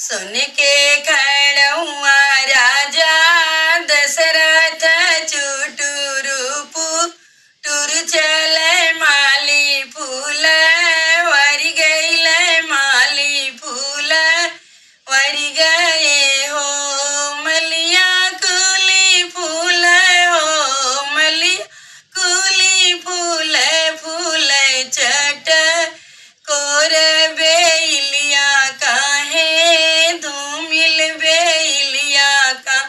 सुन के खड़ुआ राजा दशरथ चुटुरु पुटुर चल माली फूल वरी गईल माली फूल वरी गए हो मलिया कुली फूल हो मलिया कुली फूल फूल चट कोर बेलिया काहे धूमिल बेलिया का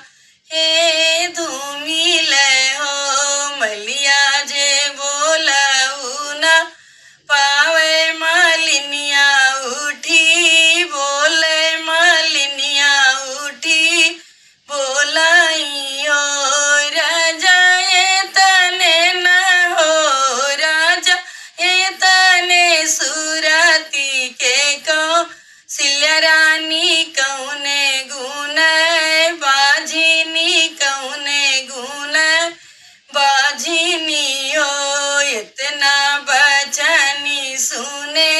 हे धूमिल हो मलिया जे बोलऊ ना पावे मालिनिया उठी बोले मालिनिया उठी बोलाई हो राजा ये तने न हो राजा ये तने सुरती के को सिल्या रानी कौने गुण बाझिनी कौने गुण बाझिनी हो इतना बचनी सुने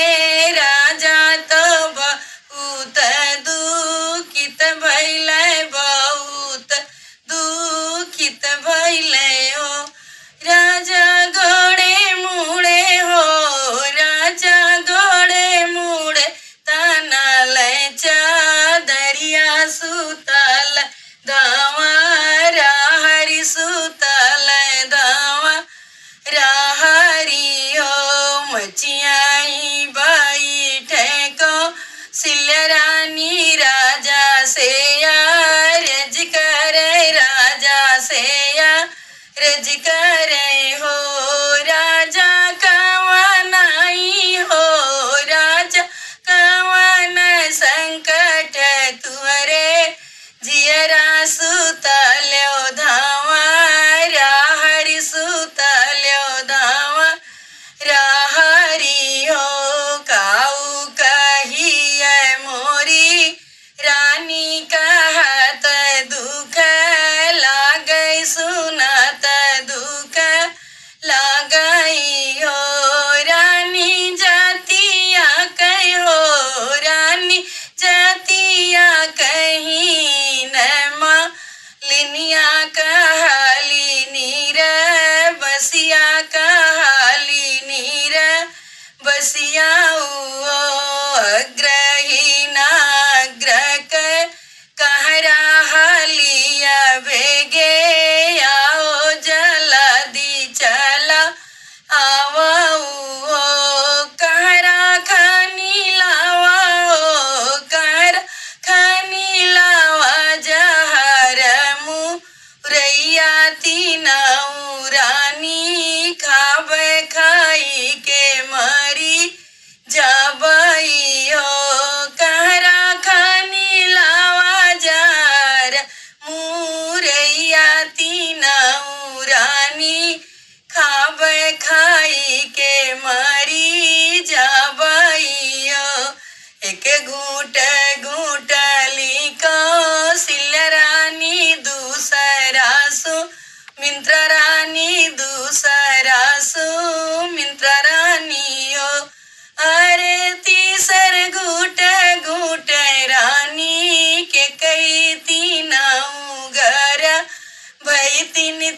राजा तो बहुत दुखित भइले बहुत दुखित भइले हो राजा गोड़े मुड़े हो राजा गोड़े मुड़े तना ले चादरिया सुतल दावा राहरी सुतल दावा राहरी हो मचियाई बैठे को सिल्या रानी राजा से रज करे राजा से रज करे हो राजा कवनाई हो राजा कवन संकट तुअरे जियरा सुतल्यो धावा राहरी सुतल्यो धावा राहरी हो काऊ कहिए मोरी रानी कहत दुख लागई सुनत दुख लागई हो रानी जातिया कही हो रानी जातिया कहीं न लिनिया कहली नीर बसिया कहली नीर बसिया अग्रही नाग्रक कहरा हलिया भेगे आओ जल्दी चला आवो कहरा खनी लावा हो कहरा खनी लावा जहर मुरैया तीनऊ रानी खावे खाई के मरी जबई हो कहरा खनी लावा जहर मुरैया तीनऊ रानी खावे खाई के मरी जबई हो एक घूट घूट लिको सिल्या रानी दूसरा सु मिंत्र रानी दूसरा सु मिंत्र रानी हो अरे तीसर घूट घूट रानी के कई तीनऊ घर भई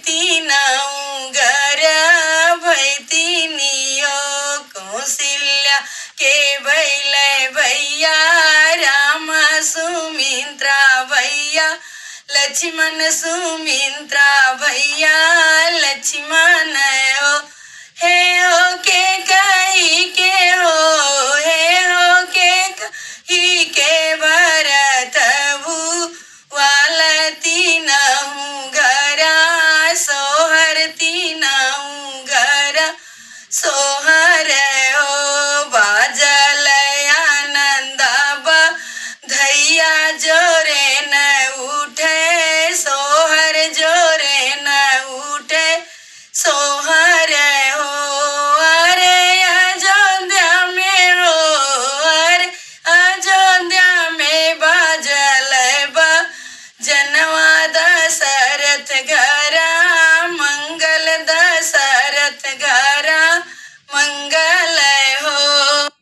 तीनऊ घर भई तीनियो कौशल्या के भैले भैया राम सुमित्रा भैया लक्ष्मण सुमित्रा भैया लक्ष्मण हो हे हो के कही के हो हे हो